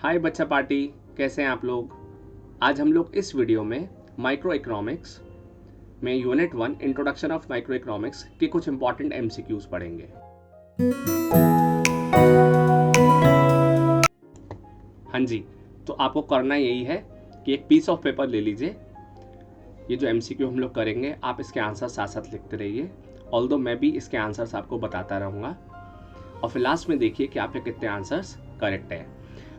हाय बच्चा पार्टी, कैसे हैं आप लोग। आज हम लोग इस वीडियो में माइक्रो इकोनॉमिक्स में unit 1 introduction of micro economics के कुछ इंपॉर्टेंट एमसीक्यूज पढ़ेंगे। हाँ जी, तो आपको करना यही है कि एक पीस ऑफ पेपर ले लीजिए। ये जो एमसीक्यू हम लोग करेंगे आप इसके आंसर साथ साथ लिखते रहिए, ऑल्दो मैं भी इसके आंसर्स आपको बताता रहूँगा और फिर लास्ट में देखिए कि आपके कितने आंसर्स करेक्ट हैं।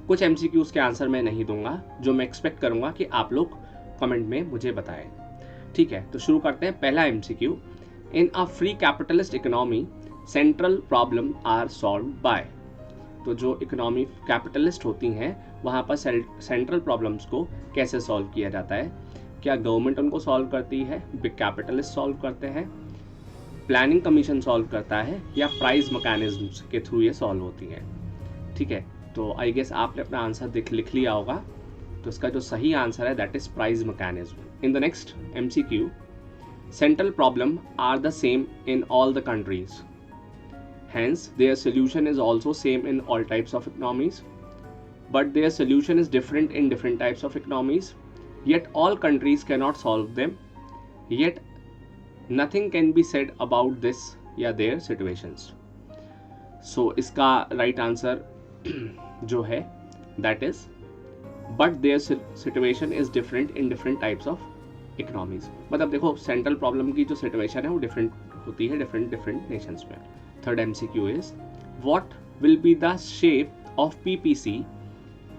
कुछ एमसीक्यूज के आंसर मैं नहीं दूंगा, जो मैं एक्सपेक्ट करूंगा कि आप लोग कमेंट में मुझे बताएं। ठीक है, तो शुरू करते हैं। पहला MCQ, in a free capitalist economy central problem are solve by. तो जो इकोनॉमी कैपिटलिस्ट होती हैं वहाँ पर सेंट्रल प्रॉब्लम्स को कैसे सॉल्व किया जाता है? क्या गवर्नमेंट उनको सॉल्व करती है, बिग कैपिटलिस्ट सॉल्व करते हैं, प्लानिंग कमीशन सॉल्व करता है, या प्राइस मैकेनिज्म्स के थ्रू ये सॉल्व होती हैं? ठीक है, तो आई गेस आपने अपना आंसर लिख लिया होगा। तो इसका जो सही आंसर है that is price mechanism. In the next MCQ, central problem are the same in all the countries, hence their solution is also same in all types of economies, but their solution is different in different types of economies, yet all countries can not solve them, yet nothing can be said about this या their situations. So इसका right answer जो है that is but their situation is different in different types of economies. मतलब देखो, central problem की जो situation है वो डिफरेंट होती है डिफरेंट नेशंस में। Third MCQ is, what will be the shape of PPC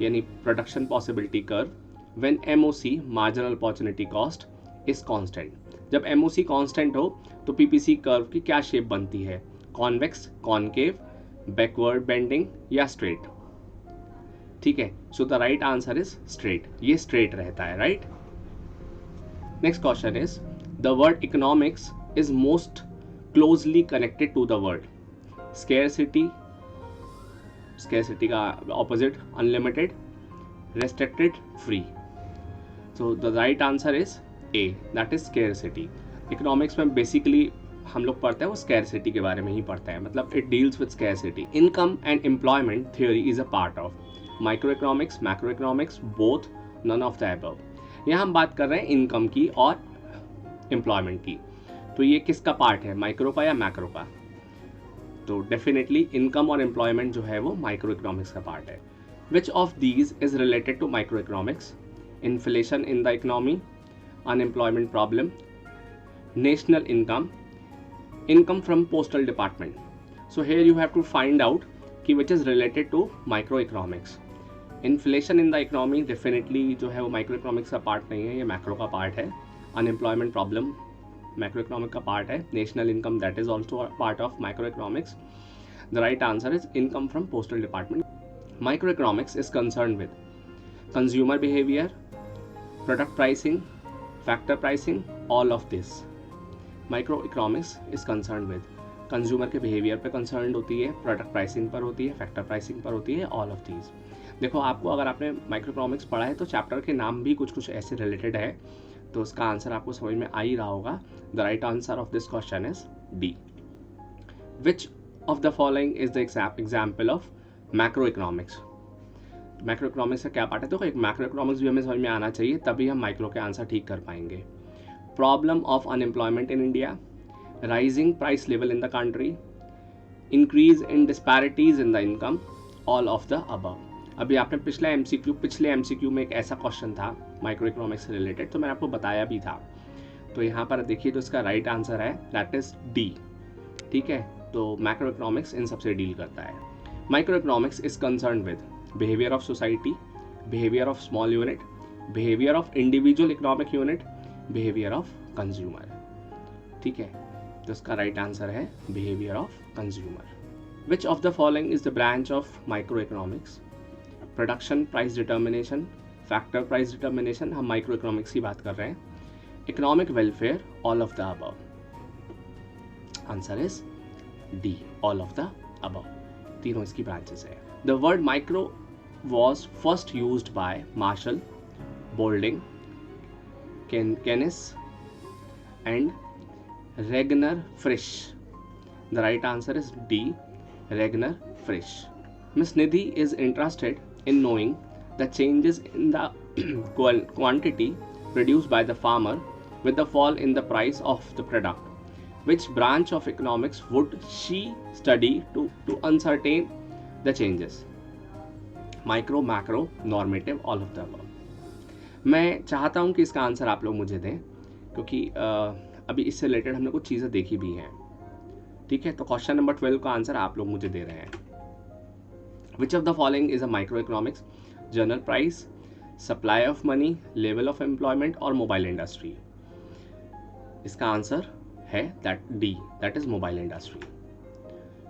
यानी production possibility curve when MOC marginal opportunity cost is constant. जब एमओसी कांस्टेंट हो तो पीपीसी कर्व की क्या शेप बनती है? कॉन्वेक्स, कॉनकेव, बैकवर्ड बेंडिंग या स्ट्रेट? ठीक है, so the right answer is straight. ये स्ट्रेट रहता है, right. Next question is, the word economics is most closely connected to the word scarcity, scarcity का opposite unlimited, restricted, free. So the right answer is a, that is scarcity. Economics में basically हम लोग पढ़ते हैं वो scarcity के बारे में ही पढ़ते हैं, मतलब it deals with scarcity. Income and employment theory is a part of micro economics, macro economics, both, none of the above. यहाँ हम बात कर रहे हैं इनकम की और एम्प्लॉयमेंट की, तो ये किसका पार्ट है, माइक्रो का या मैक्रो का? तो डेफिनेटली इनकम और एम्प्लॉयमेंट जो है वो माइक्रो इकोनॉमिक्स का पार्ट है। Which of these is related to micro economics? Inflation in the economy, unemployment problem, national income, income from postal department. So here you have to find out कि which is related to microeconomics. Inflation in the economy definitely जो है वो microeconomics का part नहीं है, ये macro का part है। Unemployment problem macroeconomic का part है। National income that is also a part of microeconomics. The right answer is income from postal department. Microeconomics is concerned with consumer behavior, product pricing, factor pricing, all of this. Micro economics is concern with consumer के behaviour पे concern होती है, product pricing पर होती है, factor pricing पर होती है, ऑल ऑफ दीज। देखो, आपको अगर आपने माइक्रो इकोनॉमिक्स पढ़ा है तो चैप्टर के नाम भी कुछ कुछ ऐसे रिलेटेड है, तो उसका आंसर आपको समझ में आ ही रहा होगा। The right answer of this question is D. Which of the following is the example of macro economics? Macro economics का क्या पार्ट है? देखो, एक मैक्रो इकोनॉमिक्स भी हमें समझ में आना चाहिए, तभी हम माइक्रो के आंसर ठीक कर पाएंगे। Problem of unemployment in India, rising price level in the country, increase in disparities in the income, all of the above. अभी आपने पिछले एमसीक्यू में एक ऐसा क्वेश्चन था माइक्रो इकोनॉमिक्स से रिलेटेड, तो मैंने आपको बताया भी था। तो यहाँ पर देखिए, तो इसका राइट आंसर है दैट इज डी। ठीक है, तो मैक्रो इकोनॉमिक्स इन सबसे डील करता है। Micro economics is concern with behaviour of society, behaviour of small unit, behaviour of individual economic unit, behaviour of consumer. ठीक है, तो इसका राइट आंसर है behaviour of consumer. Which of the following is the branch of micro economics? Production price determination, factor price determination, हम micro economics की बात कर रहे हैं, economic welfare, all of the above. Answer is D, all of the above. तीनों इसकी branches है। The word micro was first used by Marshall, Boulding, Keynes and Regner Frisch. The right answer is D, Regner Frisch. Miss Nidhi is interested in knowing the changes in the quantity produced by the farmer with the fall in the price of the product. Which branch of economics would she study to ascertain the changes? Micro, macro, normative, all of the above. मैं चाहता हूँ कि इसका answer आप लोग मुझे दें, क्योंकि अभी इससे रिलेटेड हमने कुछ चीज़ें देखी भी हैं. ठीक है, तो क्वेश्चन नंबर 12 का आंसर आप लोग मुझे दे रहे हैं. Which of the following is a micro economics? General price, supply of money, level of employment और मोबाइल इंडस्ट्री. इसका आंसर है that D, that is mobile industry.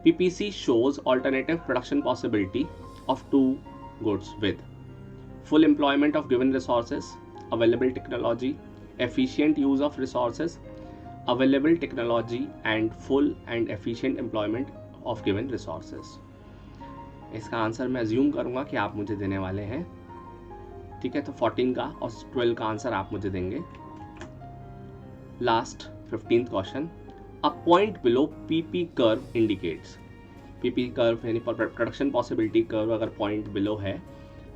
PPC shows alternative production possibility of two goods with full employment of given resources, available technology, efficient use of resources, available technology and full and efficient employment of given resources. इसका answer मैं assume करूंगा कि आप मुझे देने वाले हैं. ठीक है, तो 14 का और 12 का आंसर आप मुझे देंगे. Last 15th question. A point below PP curve indicates. PP curve यानी प्रोडक्शन पॉसिबिलिटी कर्व अगर पॉइंट बिलो है,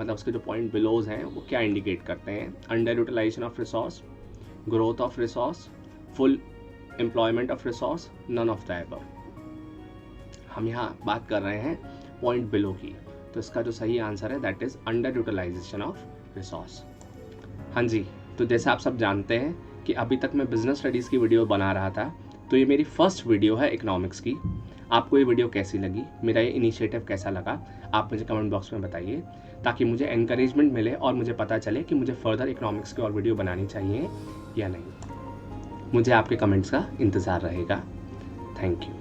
मतलब उसके जो पॉइंट बिलोज हैं वो क्या इंडिकेट करते हैं? Under utilization of resource, growth of resource, full employment of resource, none of the above. हम यहाँ बात कर रहे हैं पॉइंट बिलो की, तो इसका जो सही आंसर है that is under utilization of resource. हाँ जी, तो जैसे आप सब जानते हैं कि अभी तक मैं बिजनेस स्टडीज़ की वीडियो बना रहा था, तो ये मेरी फर्स्ट वीडियो है इकोनॉमिक्स की. आपको ये वीडियो कैसी लगी, मेरा ये इनिशिएटिव कैसा लगा, आप मुझे कमेंट बॉक्स में बताइए, ताकि मुझे एनकरेजमेंट मिले और मुझे पता चले कि मुझे फर्दर इकोनॉमिक्स की और वीडियो बनानी चाहिए या नहीं. मुझे आपके कमेंट्स का इंतज़ार रहेगा. Thank you.